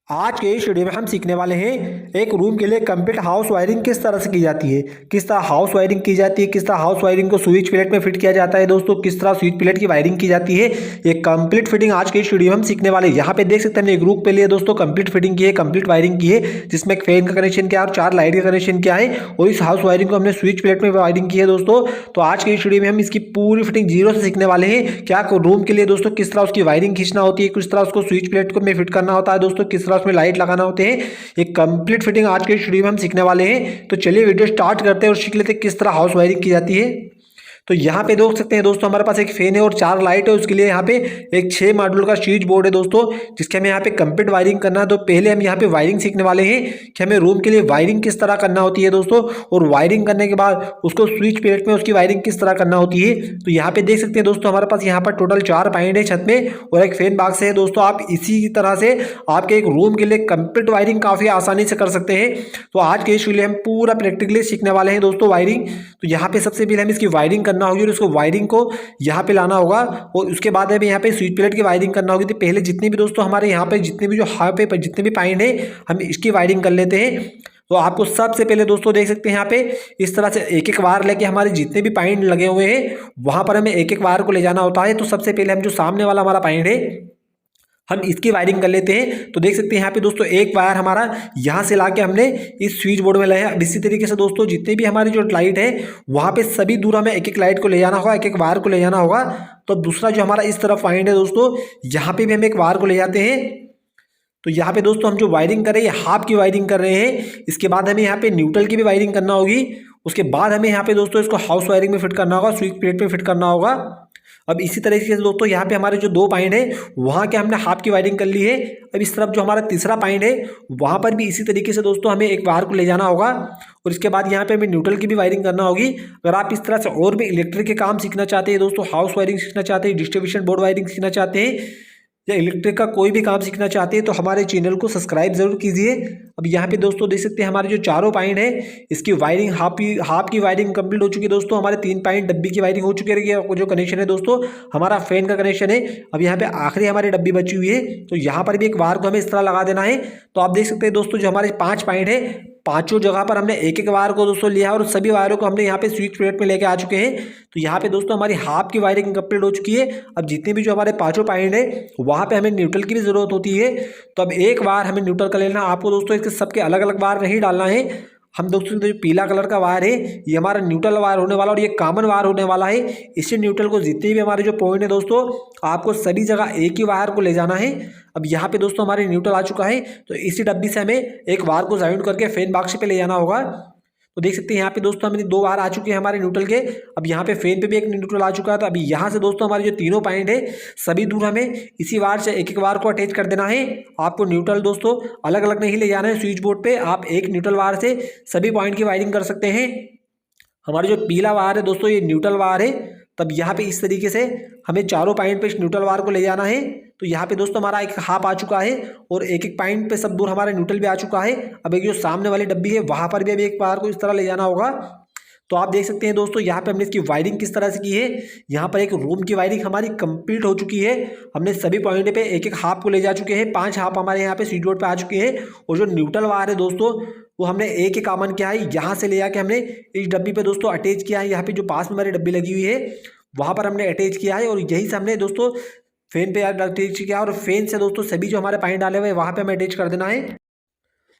आज के इस वीडियो में हम सीखने वाले हैं एक रूम के लिए कंप्लीट हाउस वायरिंग किस तरह से की जाती है, किस तरह हाउस वायरिंग की जाती है, किस तरह हाउस वायरिंग को स्विच प्लेट में फिट किया जाता है दोस्तों, किस तरह स्विच प्लेट की वायरिंग की जाती है। ये कंप्लीट फिटिंग आज के इस वीडियो में हम सीखने वाले हैं। यहाँ पे देख सकते हैं हमने एक रूम पे लिए दोस्तों कंप्लीट फिटिंग की है, कंप्लीट वायरिंग की है, जिसमें एक फैन का कनेक्शन किया और 4 लाइट का कनेक्शन किया है और इस हाउस वायरिंग को हमने स्विच प्लेट में वायरिंग की है दोस्तों। तो आज के इस वीडियो में हम इसकी पूरी फिटिंग जीरो से सीखने वाले हैं। क्या रूम के लिए दोस्तों किस तरह उसकी वायरिंग खींचना होती है, किस तरह उसको स्विच प्लेट को में फिट करना होता है दोस्तों, किस तरह उसमें लाइट लगाना होते हैं। ये कंप्लीट फिटिंग आज के वीडियो में हम सीखने वाले हैं। तो चलिए वीडियो स्टार्ट करते हैं और सीख लेते हैं किस तरह हाउस वायरिंग की जाती है। तो यहाँ पे देख सकते हैं दोस्तों हमारे पास एक फैन है और 4 लाइट है। उसके लिए यहाँ पे एक 6 मॉड्यूल का स्विच बोर्ड है दोस्तों, जिसके हमें यहाँ पे कंप्लीट वायरिंग करना है। तो पहले हम यहाँ पे वायरिंग सीखने वाले हैं कि हमें रूम के लिए वायरिंग किस तरह करना होती है दोस्तों, और वायरिंग करने के बाद उसको स्विच प्लेट में उसकी वायरिंग किस तरह करना होती है। तो यहाँ पे देख सकते हैं दोस्तों हमारे पास यहाँ पर टोटल 4 पॉइंट है छत में और एक फैन बॉक्स है दोस्तों। आप इसी तरह से आपके एक रूम के लिए कंप्लीट वायरिंग काफ़ी आसानी से कर सकते हैं। तो आज के इस वीडियो में हम पूरा प्रैक्टिकली सीखने वाले हैं दोस्तों वायरिंग। तो यहाँ पे सबसे पहले हम इसकी वायरिंग करना होगी और उसको वायरिंग को यहाँ पे लाना होगा और उसके बाद हमें यहाँ पे स्विच प्लेट की वायरिंग करना होगी। तो पहले जितने भी दोस्तों हमारे यहाँ पे जितने भी जो हाई पे जितने भी पॉइंट है हम इसकी वायरिंग कर लेते हैं। तो आपको सबसे पहले दोस्तों देख सकते हैं यहाँ पे इस तरह से एक एक वायर लेके हमारे जितने भी पॉइंट लगे हुए हैं वहां पर हमें एक एक वायर को ले जाना होता है। तो सबसे पहले हम जो सामने वाला हमारा पॉइंट है हम इसकी वायरिंग कर लेते हैं। तो देख सकते हैं यहाँ पे दोस्तों एक वायर हमारा यहाँ से लाके हमने इस स्विच बोर्ड में लाया। अब इसी तरीके से दोस्तों जितने भी हमारी जो लाइट है वहाँ पे सभी दूर हमें एक एक लाइट को ले जाना होगा, एक एक वायर को ले जाना होगा। तो दूसरा जो हमारा इस तरफ पॉइंट है दोस्तों, यहाँ पे भी हम एक वायर को ले जाते हैं। तो यहाँ पे दोस्तों हम जो वायरिंग कर रहे हैं हाफ की वायरिंग कर रहे हैं। इसके बाद हमें यहाँ पे न्यूट्रल की भी वायरिंग करना होगी। उसके बाद हमें यहाँ पे दोस्तों इसको हाउस वायरिंग में फिट करना होगा, स्विच प्लेट में फिट करना होगा। अब इसी तरीके से दोस्तों यहाँ पे हमारे जो 2 पॉइंट है वहाँ के हमने हाफ की वायरिंग कर ली है। अब इस तरफ जो हमारा तीसरा पॉइंट है वहाँ पर भी इसी तरीके से दोस्तों हमें एक वायर को ले जाना होगा और इसके बाद यहाँ पे हमें न्यूट्रल की भी वायरिंग करना होगी। अगर आप इस तरह से और भी इलेक्ट्रिक के काम सीखना चाहते हैं दोस्तों, हाउस वायरिंग सीखना चाहते हैं, डिस्ट्रीब्यूशन बोर्ड वायरिंग सीखना चाहते हैं या इलेक्ट्रिक का कोई भी काम सीखना चाहते हैं तो हमारे चैनल को सब्सक्राइब जरूर कीजिए। अब यहाँ पे दोस्तों देख सकते हैं हमारे जो चारों पॉइंट है इसकी वायरिंग हाफ की वायरिंग कंप्लीट हो चुकी है दोस्तों। हमारे 3 पॉइंट डब्बी की वायरिंग हो चुकी है। जो कनेक्शन है दोस्तों हमारा फैन का कनेक्शन है। अब यहाँ पे आखिरी हमारी डब्बी बची हुई है तो यहाँ पर भी एक वायर को हमें इस तरह लगा देना है। तो आप देख सकते हैं दोस्तों जो हमारे 5 पॉइंट है पांचों जगह पर हमने एक एक वायर को दोस्तों लिया और सभी वायरों को हमने यहाँ पे स्विच प्लेट में लेके आ चुके हैं। तो यहाँ पे दोस्तों हमारी हाफ की वायरिंग कंप्लीट हो चुकी है। अब जितने भी जो हमारे 5 पॉइंट है वहाँ पे हमें न्यूट्रल की भी जरूरत होती है। तो अब एक वायर हमें न्यूट्रल का लेना। आपको दोस्तों इसके सबके अलग अलग वायर नहीं डालना है। हम दोस्तों जो पीला कलर का वायर है ये हमारा न्यूट्रल वायर होने वाला और ये कॉमन वायर होने वाला है। इसी न्यूट्रल को जितने भी हमारे जो पॉइंट है दोस्तों आपको सभी जगह एक ही वायर को ले जाना है। अब यहाँ पे दोस्तों हमारे न्यूट्रल आ चुका है तो इसी डब्बी से हमें एक वायर को ज्वाइन करके फैन बॉक्स पे ले जाना होगा। तो देख सकते हैं यहाँ पे दोस्तों हमें 2 वायर आ चुके हैं हमारे न्यूट्रल के। अब यहाँ पे फैन पे भी एक न्यूट्रल आ चुका है। तो अभी यहाँ से दोस्तों हमारे जो तीनों पॉइंट है सभी दूर हमें इसी वायर से एक एक वायर को अटैच कर देना है। आपको न्यूट्रल दोस्तों अलग अलग नहीं ले जाना है स्विच बोर्ड पे, आप एक न्यूट्रल वायर से सभी पॉइंट की वायरिंग कर सकते हैं। हमारा जो पीला वायर है दोस्तों ये न्यूट्रल वायर है। तब यहाँ पे इस तरीके से हमें चारों पॉइंट पे न्यूट्रल वायर को ले जाना है। तो यहाँ पे दोस्तों हमारा एक हाफ आ चुका है और एक एक पॉइंट पे सब दूर हमारा न्यूट्रल भी आ चुका है। अब एक जो सामने वाली डब्बी है वहाँ पर भी अभी एक वायर को इस तरह ले जाना होगा। तो आप देख सकते हैं दोस्तों यहाँ पे हमने इसकी वायरिंग किस तरह से की है। यहाँ पर एक रूम की वायरिंग हमारी कंप्लीट हो चुकी है। हमने सभी पॉइंट पे एक एक हाफ को ले जा चुके हैं। 5 हाफ हमारे यहाँ पे स्विच बोर्ड पे आ चुके हैं और जो न्यूट्रल वायर है दोस्तों वो हमने एक ही कॉमन किया है। यहाँ से ले जाके हमने इस डब्बी पे दोस्तों अटैच किया है। यहाँ पे जो पास में हमारी डब्बी लगी हुई है वहाँ पर हमने अटैच किया है और यही से हमने दोस्तों फैन पे अटैच किया और फैन से दोस्तों सभी जो हमारे पॉइंट डाले हुए हैं वहाँ पे हमें अटैच कर देना है।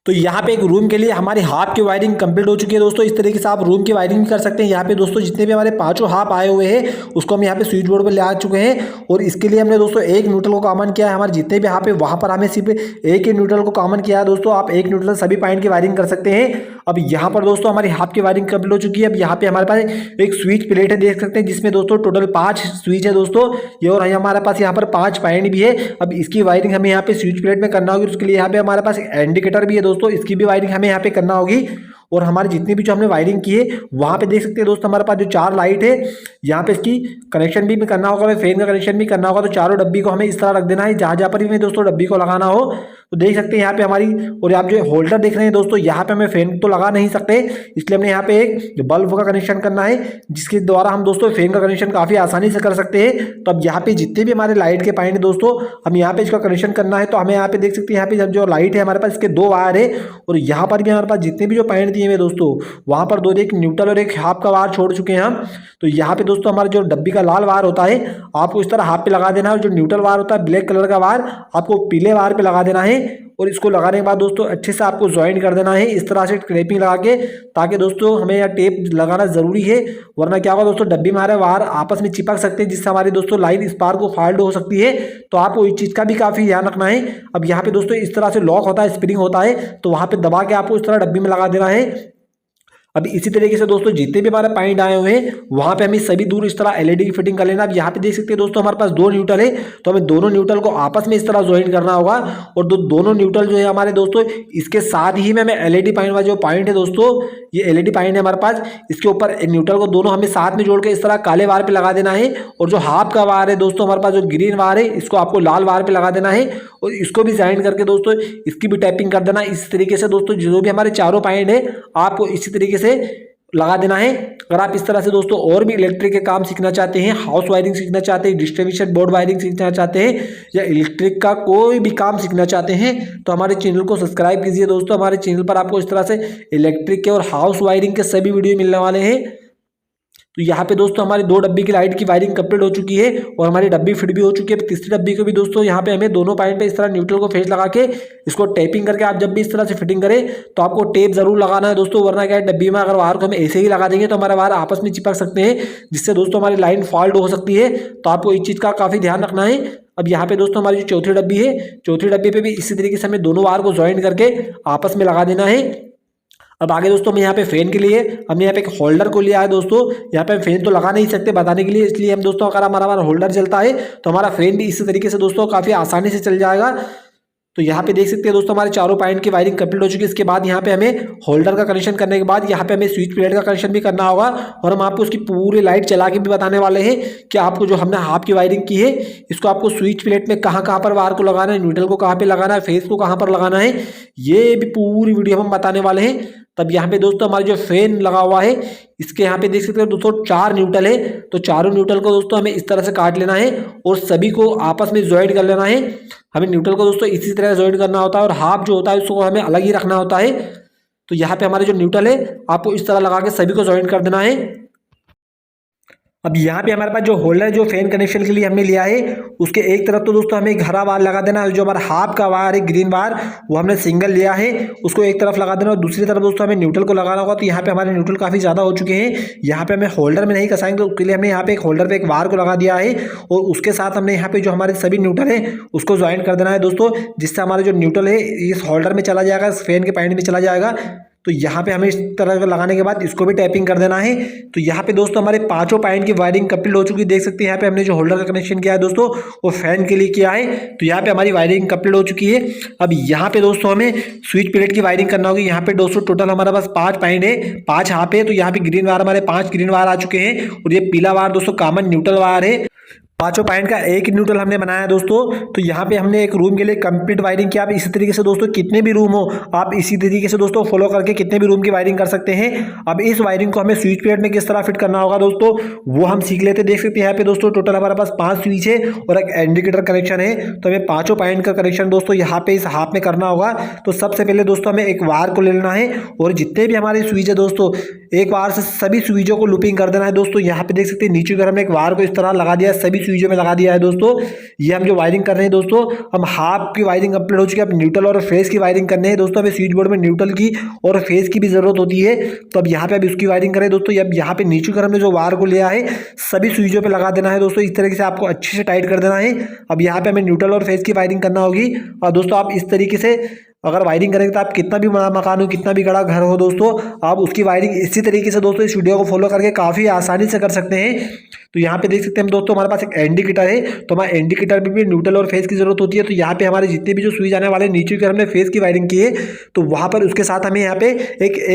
तो यहाँ पे एक रूम के लिए हमारी हाफ की वायरिंग कंप्लीट हो चुकी है दोस्तों। इस तरीके से आप रूम की वायरिंग कर सकते हैं। यहाँ पे दोस्तों जितने भी हमारे 5 हाफ आए हुए हैं उसको हम यहाँ पे स्विच बोर्ड पे ले आ चुके हैं और इसके लिए हमने दोस्तों एक न्यूट्रल को कॉमन किया है। हमारे जितने भी हाफ है वहाँ पर हमें सिर्फ एक ही न्यूट्रल को कॉमन किया है दोस्तों। आप एक न्यूट्रल सभी पॉइंट की वायरिंग कर सकते हैं। अब यहाँ पर दोस्तों हमारी हाफ की वायरिंग कंप्लीट हो चुकी है। अब यहाँ पे हमारे पास एक स्विच प्लेट है देख सकते हैं जिसमें दोस्तों टोटल 5 स्विच है दोस्तों ये और हमारे पास यहाँ पर 5 पॉइंट भी है। अब इसकी वायरिंग हमें यहाँ पे स्विच प्लेट में करना होगी। उसके लिए यहाँ पे हमारे पास इंडिकेटर भी है दोस्तों, इसकी भी वायरिंग हमें यहाँ पे करना होगी। और हमारी जितनी भी जो हमने वायरिंग की है वहाँ पे देख सकते हैं दोस्तों हमारे पास जो 4 लाइट है, यहाँ पे इसकी कनेक्शन भी करना होगा, हमें फैन का कनेक्शन भी करना होगा। तो चारों डब्बी को हमें इस तरह रख देना है, जहाँ जहाँ पर भी हमें दोस्तों डब्बी को लगाना हो। तो देख सकते हैं यहाँ पे हमारी, और आप जो होल्डर देख रहे हैं दोस्तों, यहाँ पे हमें फैन तो लगा नहीं सकते, इसलिए हमने यहाँ पे एक बल्ब का कनेक्शन करना है, जिसके द्वारा हम दोस्तों फैन का कनेक्शन काफ़ी आसानी से कर सकते हैं। तो अब यहाँ पे जितने भी हमारे लाइट के पॉइंट है दोस्तों, हम यहाँ पे इसका कनेक्शन करना है। तो हमें यहाँ पे देख सकते हैं, यहाँ पे जो लाइट है हमारे पास इसके 2 वायर है, और यहाँ पर भी हमारे पास जितने भी जो पॉइंट दिए हुए दोस्तों, वहाँ पर 2 एक न्यूट्रल और एक हाफ का वायर छोड़ चुके हैं हम। तो यहाँ पे दोस्तों हमारा जो डब्बी का लाल वायर होता है आपको इस तरह हाफ पे लगा देना है, और जो न्यूट्रल वायर होता है ब्लैक कलर का वायर आपको पीले वायर पे लगा देना है। और इसको लगाने के बाद दोस्तों अच्छे से आपको ज्वाइन कर देना है इस तरह से क्लैपिंग लगा के, ताकि दोस्तों हमें यहाँ टेप लगाना जरूरी है, वरना क्या होगा दोस्तों डब्बी में हमारे वायर आपस में चिपक सकते हैं, जिससे हमारी दोस्तों लाइन स्पार्क को फाल्ट हो सकती है। तो आपको इस चीज़ का भी काफ़ी ध्यान रखना है। अब यहाँ पे दोस्तों इस तरह से लॉक होता है, स्प्रिंग होता है, तो वहाँ पे दबा के आपको इस तरह डब्बी में लगा देना है। अब इसी तरीके से दोस्तों जितने भी हमारे पॉइंट आए हुए हैं वहाँ पे हमें सभी दूर इस तरह एलईडी की फिटिंग कर लेना। अब यहाँ पे देख सकते हैं दोस्तों हमारे पास 2 न्यूट्रल है, तो हमें दोनों न्यूट्रल को आपस में इस तरह ज्वाइन करना होगा, और दोनों न्यूट्रल जो है हमारे दोस्तों, इसके साथ ही में हमें एलईडी पॉइंट वाला जो पॉइंट है दोस्तों, ये एलईडी पॉइंट है हमारे पास, इसके ऊपर न्यूट्रल को दोनों हमें साथ में जोड़ के इस तरह काले वायर पे लगा देना है। और जो हाफ का वायर है दोस्तों हमारे पास, जो ग्रीन वायर है, इसको आपको लाल वायर पे लगा देना है, और इसको भी ज्वाइन करके दोस्तों इसकी भी टैपिंग कर देना। इस तरीके से दोस्तों जो भी हमारे चारों पॉइंट है आपको इसी तरीके से लगा देना है। अगर आप इस तरह से दोस्तों और भी इलेक्ट्रिक के काम सीखना चाहते हैं, हाउस वायरिंग सीखना चाहते हैं, डिस्ट्रीब्यूशन बोर्ड वायरिंग सीखना चाहते हैं, या इलेक्ट्रिक का कोई भी काम सीखना चाहते हैं, तो हमारे चैनल को सब्सक्राइब कीजिए दोस्तों। हमारे चैनल पर आपको इस तरह से इलेक्ट्रिक के और हाउस वायरिंग के सभी वीडियो मिलने वाले हैं। तो यहाँ पे दोस्तों हमारी 2 डब्बी की लाइट की वायरिंग कंप्लीट हो चुकी है, और हमारी डब्बी फिट भी हो चुकी है। तीसरी डब्बी को भी दोस्तों यहाँ पे हमें दोनों पॉइंट पे इस तरह न्यूट्रल को फेस लगा के इसको टेपिंग करके, आप जब भी इस तरह से फिटिंग करें तो आपको टेप जरूर लगाना है दोस्तों, वरना क्या है डब्बी में अगर वायर को हम ऐसे ही लगा देंगे तो हमारे वायर आपस में चिपक सकते हैं, जिससे दोस्तों हमारी लाइन फॉल्ट हो सकती है। तो आपको इस चीज़ का काफ़ी ध्यान रखना है। अब यहाँ पे दोस्तों हमारी जो चौथी डब्बी है, चौथी डब्बी पे भी इसी तरीके से हमें दोनों वायर को ज्वाइन करके आपस में लगा देना है। अब आगे दोस्तों हम यहाँ पे फैन के लिए हमने यहाँ पे एक होल्डर को लिया है दोस्तों। यहाँ पे हम फैन तो लगा नहीं सकते बताने के लिए, इसलिए हम दोस्तों अगर हमारा होल्डर चलता है तो हमारा फैन भी इसी तरीके से दोस्तों काफ़ी आसानी से चल जाएगा। तो यहाँ पे देख सकते हैं दोस्तों हमारे चारों पॉइंट की वायरिंग कंप्लीट हो चुकी है। इसके बाद यहाँ पे हमें होल्डर का कनेक्शन करने के बाद यहाँ पे हमें स्विच प्लेट का कनेक्शन भी करना होगा, और हम आपको उसकी पूरी लाइट चला के भी बताने वाले हैं कि आपको जो हमने हाफ की वायरिंग की है इसको आपको स्विच प्लेट में कहाँ कहाँ पर वायर को लगाना है, न्यूट्रल को कहाँ पे लगाना है, फेस को कहाँ पर लगाना है, ये भी पूरी वीडियो हम बताने वाले हैं। तब यहाँ पे दोस्तों हमारे जो फैन लगा हुआ है इसके यहाँ पे देख सकते हैं दोस्तों 4 न्यूट्रल है, तो चारों न्यूट्रल को दोस्तों हमें इस तरह से काट लेना है और सभी को आपस में ज्वाइन कर लेना है। हमें न्यूट्रल को दोस्तों इसी तरह ज्वाइन करना होता है, और हाफ जो होता है उसको हमें अलग ही रखना होता है। तो यहाँ पे हमारे जो न्यूट्रल है आपको इस तरह लगा के सभी को ज्वाइन कर देना है। अब यहाँ पे हमारे पास जो होल्डर जो फैन कनेक्शन के लिए हमने लिया है उसके एक तरफ तो दोस्तों हमें हरा वायर लगा देना है, जो हमारा हाफ का वायर है ग्रीन वायर वो हमने सिंगल लिया है उसको एक तरफ लगा देना, और दूसरी तरफ दोस्तों हमें न्यूट्रल को लगाना होगा। तो यहाँ पे हमारे न्यूट्रल काफ़ी ज़्यादा हो चुके हैं, यहाँ पे हमें होल्डर में नहीं कसाएंगे, तो उसके लिए हमने यहाँ पे एक होल्डर पे एक वायर को लगा दिया है, और उसके साथ हमने यहाँ पे जो हमारे सभी न्यूट्रल है उसको ज्वाइन कर देना है दोस्तों, जिससे हमारा जो न्यूट्रल है इस होल्डर में चला जाएगा, इस फैन के पॉइंट में चला जाएगा। तो यहाँ पे हमें इस तरह का लगाने के बाद इसको भी टैपिंग कर देना है। तो यहाँ पे दोस्तों हमारे 5 पॉइंट की वायरिंग कंप्लीट हो चुकी है। देख सकते हैं यहाँ पे हमने जो होल्डर का कनेक्शन किया है दोस्तों वो फैन के लिए किया है। तो यहाँ पे हमारी वायरिंग कंप्लीट हो चुकी है। अब यहाँ पे दोस्तों हमें स्विच प्लेट की वायरिंग करना होगी। यहाँ पे दोस्तों टोटल हमारे पास 5 पॉइंट है, 5 यहाँ पे। तो यहाँ पे ग्रीन वायर हमारे 5 ग्रीन वायर आ चुके हैं, और ये पीला वायर दोस्तों कॉमन न्यूट्रल वायर है। 5 पॉइंट का एक न्यूट्रल हमने बनाया दोस्तों। तो यहाँ पे हमने एक रूम के लिए कंप्लीट वायरिंग किया। आप इसी तरीके से दोस्तों कितने भी रूम हो आप इसी तरीके से दोस्तों फॉलो करके कितने भी रूम की वायरिंग कर सकते हैं। अब इस वायरिंग को हमें स्विच प्लेट में किस तरह फिट करना होगा दोस्तों वो हम सीख लेते। देख सकते हैं यहाँ पे दोस्तों टोटल हमारे पास 5 स्विच है और एक इंडिकेटर कनेक्शन है। तो हमें 5 पॉइंट का कनेक्शन दोस्तों यहाँ पे इस हाफ में करना होगा। तो सबसे पहले दोस्तों हमें एक वायर को ले लेना है, और जितने भी हमारे स्विच है दोस्तों एक वायर से सभी स्विचों को लूपिंग कर देना है दोस्तों। यहाँ पे देख सकते हैं नीचे अगर हमने एक वायर को इस तरह लगा दिया है, सभी स्विचों में लगा दिया है दोस्तों। ये हम जो वायरिंग कर रहे हैं दोस्तों, हम हाफ की वायरिंग कंप्लीट हो चुकी है। अब न्यूट्रल और फेस की वायरिंग करने हैं दोस्तों। हमें स्विच बोर्ड में न्यूट्रल की और फेस की भी जरूरत होती है। तो अब यहाँ पे अब उसकी वायरिंग करें दोस्तों। अब यहाँ पे नीचे कर हमने जो वायर को लिया है सभी स्विचों पे लगा देना है दोस्तों। इस तरीके से आपको अच्छे से टाइट कर देना है। अब यहाँ पे हमें न्यूट्रल और फेस की वायरिंग करना होगी। और दोस्तों आप इस तरीके से अगर वायरिंग करेंगे तो आप कितना भी बड़ा मकान हो, कितना भी बड़ा घर हो दोस्तों, आप उसकी वायरिंग इसी तरीके से दोस्तों इस वीडियो को फॉलो करके काफ़ी आसानी से कर सकते हैं। तो यहाँ पे देख सकते हैं हम दोस्तों, हमारे पास एक इंडिकेटर है, तो हमारे इंडिकेटर में भी न्यूट्रल और फेज की जरूरत होती है। तो यहाँ पे हमारे जितने भी जो स्विच आने वाले नीचे की हमने फेज की वायरिंग की है, तो वहाँ पर उसके साथ हमें यहाँ पे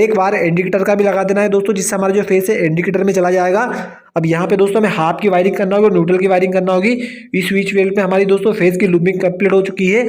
एक बार इंडिकेटर का भी लगा देना है दोस्तों, जिससे हमारा जो फेज है इंडिकेटर में चला जाएगा। अब यहाँ पे दोस्तों हमें हाफ की वायरिंग करना होगी और न्यूट्रल की वायरिंग करना होगी। इस स्विच वेल्ड में हमारी दोस्तों फेज की लूपिंग कंप्लीट हो चुकी है।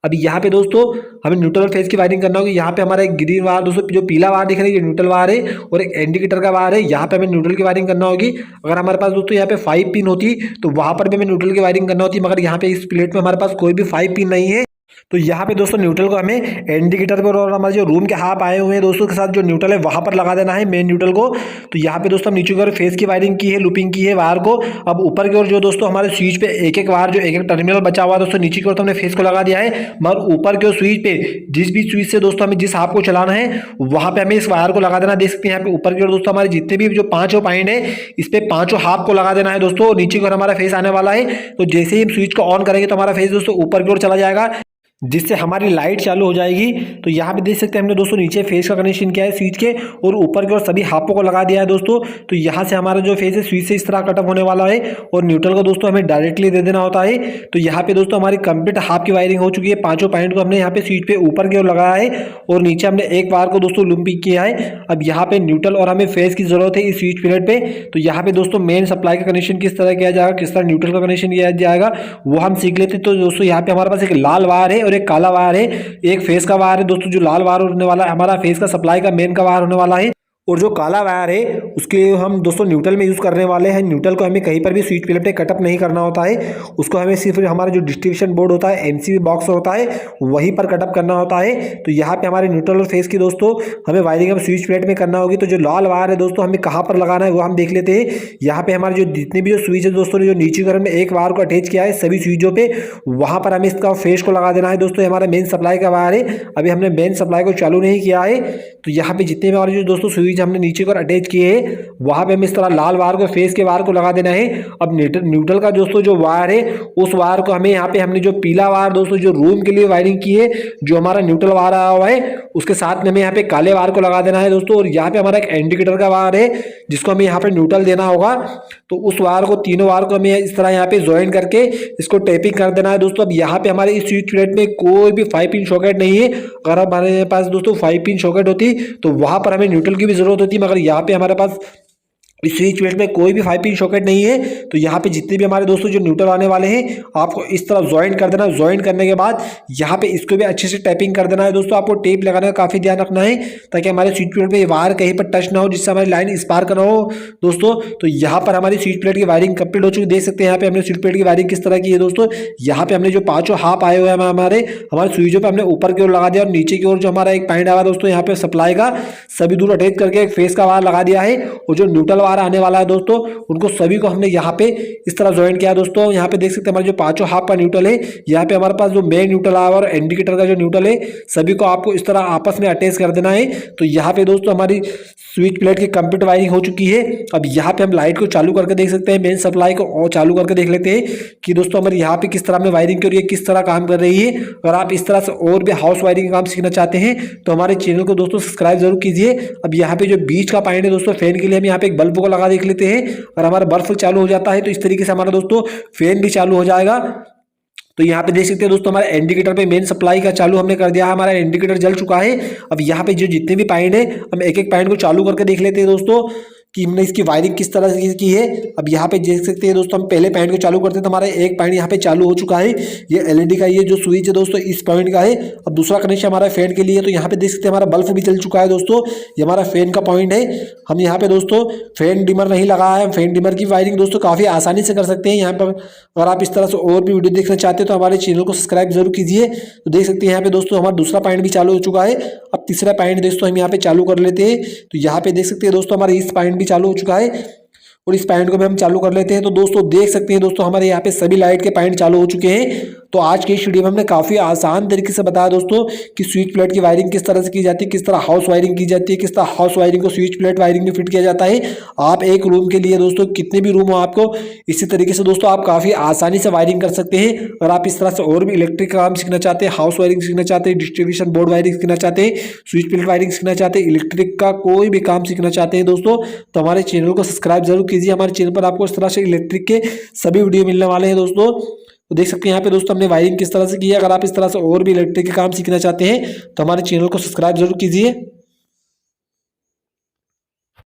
अभी यहाँ पे दोस्तों हमें न्यूट्रल फेज की वायरिंग करना होगी। यहाँ पे हमारा एक ग्रीन वायर दोस्तों, जो पीला वायर दिख रहा है ये न्यूट्रल वायर है, और एक इंडिकेटर का वायर है, यहाँ पे हमें न्यूट्रल की वायरिंग करना होगी। अगर हमारे पास दोस्तों यहाँ पे 5 पिन होती तो वहाँ पर भी हमें न्यूट्रल की वायरिंग करना होती, मगर यहाँ पे इस प्लेट में हमारे पास कोई भी 5 पिन नहीं है। तो यहाँ पे दोस्तों न्यूट्रल को हमें इंडिकेटर पर और हमारे जो रूम के हाफ आए हुए हैं दोस्तों के साथ जो न्यूट्रल है वहाँ पर लगा देना है मेन न्यूट्रल को। तो यहाँ पे दोस्तों हम नीचे की ओर फेस की वायरिंग की है, लूपिंग की है वायर को। अब ऊपर की ओर जो दोस्तों हमारे स्विच पे एक एक वायर, जो एक एक टर्मिनल बचा हुआ है दोस्तों, नीचे की ओर तो हमने फेस को लगा दिया है, मगर ऊपर की ओर स्विच पे जिस भी स्विच से दोस्तों हमें जिस हाफ को चलाना है वहाँ पे हमें इस वायर को लगा देना। देख सकते हैं यहाँ पे ऊपर की ओर दोस्तों हमारे जितने भी जो 5 पॉइंट है इस पे 5 हाफ को लगा देना है दोस्तों, और नीचे की ओर हमारा फेस आने वाला है। तो जैसे ही हम स्विच को ऑन करेंगे तो हमारा फेस दोस्तों ऊपर की ओर चला जाएगा, जिससे हमारी लाइट चालू हो जाएगी। तो यहाँ पे देख सकते हैं हमने दोस्तों नीचे फेस का कनेक्शन किया है स्विच के, और ऊपर की ओर सभी हाफों को लगा दिया है दोस्तों। तो यहाँ से हमारा जो फेस है स्विच से इस तरह कटअप होने वाला है, और न्यूट्रल को दोस्तों हमें डायरेक्टली दे देना होता है। तो यहाँ पे दोस्तों हमारी कंप्लीट हाफ की वायरिंग हो चुकी है। 5 पॉइंट को हमने यहाँ पे स्विच पे ऊपर की ओर लगाया है, और नीचे हमने एक वायर को दोस्तों लूपिंग किया है। अब यहाँ पे न्यूट्रल और हमें फेस की जरूरत है इस स्विच प्लेट पे। तो यहाँ पे दोस्तों मेन सप्लाई का कनेक्शन किस तरह किया जाएगा, किस तरह न्यूट्रल का कनेक्शन किया जाएगा वो हम सीख लेते हैं। तो दोस्तों यहाँ पे हमारे पास एक लाल वायर है और एक काला वायर है, एक फेस का वायर है दोस्तों। जो लाल वायर होने वाला है हमारा फेस का सप्लाई का मेन का वायर होने वाला है, और जो काला वायर है उसके हम दोस्तों न्यूट्रल में यूज़ करने वाले हैं। न्यूट्रल को हमें कहीं पर भी स्विच प्लेट पे कटअप नहीं करना होता है, उसको हमें सिर्फ हमारा जो डिस्ट्रीब्यूशन बोर्ड होता है, एमसीबी बॉक्स होता है, वहीं पर कटअप करना होता है। तो यहाँ पे हमारे न्यूट्रल और फेस की दोस्तों हमें वायरिंग स्विच प्लेट में करना होगी। तो जो लाल वायर है दोस्तों हमें कहाँ पर लगाना है वो हम देख लेते हैं। यहाँ पे हमारे जो जितने भी जो स्विच है दोस्तों ने जो नीचे घर में एक वायर को अटैच किया है सभी स्विचों पे, वहाँ पर हमें इसका फेस को लगा देना है दोस्तों। हमारा मेन सप्लाई का वायर है, अभी हमने मेन सप्लाई को चालू नहीं किया है। तो यहाँ पे जितने भी हमारे जो दोस्तों स्विच हमने नीचे को अटैच किए हैं वहाँ पे हमें इस तरह लाल वायर को फेस के वायर को लगा देना है। अब न्यूट्रल का दोस्तों जो वायर है उस वायर को हमें यहाँ पे हमने जो पीला वायर दोस्तों जो रूम के लिए वायरिंग की है, जो हमारा न्यूट्रल वायर आया हुआ है उसके साथ में हमें यहाँ पे काले वायर को लगा देना है दोस्तों। और यहाँ पे हमारा एक इंडिकेटर का वायर है जिसको हमें यहाँ पे न्यूट्रल देना होगा। तो उस वायर को, तीनों वायर को हमें इस तरह यहाँ पे ज्वाइन करके इसको टेपिंग कर देना है दोस्तों। अब यहाँ पे हमारे इस स्विच प्लेट में कोई भी 5 पिन सॉकेट नहीं है। अगर हमारे पास दोस्तों 5 पिन सॉकेट होती तो वहां पर हमें न्यूट्रल की भी जरूरत होती, मगर यहाँ पे हमारे पास इस स्विच प्लेट में कोई भी 5 पिन सॉकेट नहीं है। तो यहाँ पे जितने भी हमारे दोस्तों जो न्यूट्रल आने वाले हैं आपको इस तरह ज्वाइन कर देना है। ज्वाइन करने के बाद यहाँ पे इसको भी अच्छे से टैपिंग कर देना है दोस्तों। आपको टेप लगाने का काफ़ी ध्यान रखना है ताकि हमारे स्विच प्लेट में वायर कहीं पर टच ना हो, जिससे हमारी लाइन स्पार्क ना हो दोस्तों। तो यहाँ पर हमारी स्विच प्लेट की वायरिंग कंप्लीट हो चुकी है। देख सकते हैं यहाँ पे हमने स्विच प्लेट की वायरिंग किस तरह की है दोस्तों। यहाँ पे हमने जो 5 हाफ आए हुए हैं हमारे स्विचों पर हमने ऊपर की ओर लगा दिया, और नीचे की ओर जो हमारा एक पॉइंट आया दोस्तों यहाँ पे सप्लाई का सभी दूर अटैच करके एक फेस का वायर लगा दिया है। और जो न्यूट्रल वायर आने वाला है दोस्तों उनको सभी को हमने यहाँ पे इस तरह ज्वाइन किया दोस्तों। यहाँ पे देख सकते हैं हमारे जो 5 हाफ का न्यूट्रल है, यहाँ पे हमारे पास जो मेन न्यूट्रल आया और इंडिकेटर का जो न्यूट्रल है सभी को आपको इस तरह आपस में अटैच कर देना है। तो यहाँ पे दोस्तों हमारी स्विच प्लेट की कंप्लीट वायरिंग हो चुकी है। अब यहाँ पे हम लाइट को चालू करके देख सकते हैं, मेन सप्लाई को और चालू करके देख लेते हैं कि दोस्तों हमारे यहाँ पे किस तरह में वायरिंग करिए, किस तरह काम कर रही है। अगर आप इस तरह से और भी हाउस वायरिंग का काम सीखना चाहते हैं तो हमारे चैनल को दोस्तों सब्सक्राइब जरूर कीजिए। अब यहाँ पे जो बीच का पॉइंट है दोस्तों फैन के लिए हम यहाँ पे एक बल्ब को लगा देख लेते हैं, और हमारा बल्ब चालू हो जाता है तो इस तरीके से हमारा दोस्तों फैन भी चालू हो जाएगा। तो यहाँ पे देख सकते हैं दोस्तों हमारे इंडिकेटर पे मेन सप्लाई का चालू हमने कर दिया है, हमारा इंडिकेटर जल चुका है। अब यहाँ पे जो जितने भी पॉइंट है हम एक एक पॉइंट को चालू करके देख लेते हैं दोस्तों कि हमने इसकी वायरिंग किस तरह से की है। अब यहाँ पे देख सकते हैं दोस्तों हम पहले पॉइंट को चालू करते हैं तो हमारा एक पॉइंट यहाँ पे चालू हो चुका है। ये एलईडी का ये जो स्विच है दोस्तों इस पॉइंट का है। अब दूसरा कनेक्शन हमारा फैन के लिए, तो यहाँ पे देख सकते हैं हमारा बल्ब भी जल चुका है दोस्तों। ये हमारा फैन का पॉइंट है। हम यहाँ पे दोस्तों फैन डिमर नहीं लगाया है, फैन डिमर की वायरिंग दोस्तों काफ़ी आसानी से कर सकते हैं। यहाँ पर अगर आप इस तरह से और भी वीडियो देखना चाहते हैं तो हमारे चैनल को सब्सक्राइब जरूर कीजिए। तो देख सकते हैं यहाँ पे दोस्तों हमारा दूसरा पॉइंट भी चालू हो चुका है। अब तीसरा पॉइंट दोस्तों हम यहाँ पे चालू कर लेते हैं। तो यहाँ पे देख सकते हैं दोस्तों हमारा इस पॉइंट भी चालू हो चुका है। और इस पॉइंट को भी हम चालू कर लेते हैं। तो दोस्तों देख सकते हैं दोस्तों हमारे यहाँ पे सभी लाइट के पॉइंट चालू हो चुके हैं। तो आज की इस वीडियो में हमने काफी आसान तरीके से बताया दोस्तों कि स्विच प्लेट की वायरिंग किस तरह से की जाती है, किस तरह हाउस वायरिंग की जाती है, किस तरह हाउस वायरिंग को स्विच प्लेट वायरिंग में फिट किया जाता है। आप एक रूम के लिए दोस्तों कितने भी रूम हो आपको इसी तरीके से दोस्तों आप काफी आसानी से वायरिंग कर सकते हैं। अगर आप इस तरह से और भी इलेक्ट्रिक काम सीखना चाहते हैं, हाउस वायरिंग सीखना चाहते हैं, डिस्ट्रीब्यूशन बोर्ड वायरिंग सीखना चाहते हैं, स्विच प्लेट वायरिंग सीखना चाहते हैं, इलेक्ट्रिक का कोई भी काम सीखना चाहते हैं दोस्तों, तो हमारे चैनल को सब्सक्राइब जरूर कीजिए। हमारे चैनल पर आपको इस तरह से इलेक्ट्रिक के सभी वीडियो मिलने वाले हैं दोस्तों। तो देख सकते हैं यहाँ पे दोस्तों हमने वायरिंग किस तरह से की है। अगर आप इस तरह से और भी इलेक्ट्रिक के काम सीखना चाहते हैं तो हमारे चैनल को सब्सक्राइब जरूर कीजिए।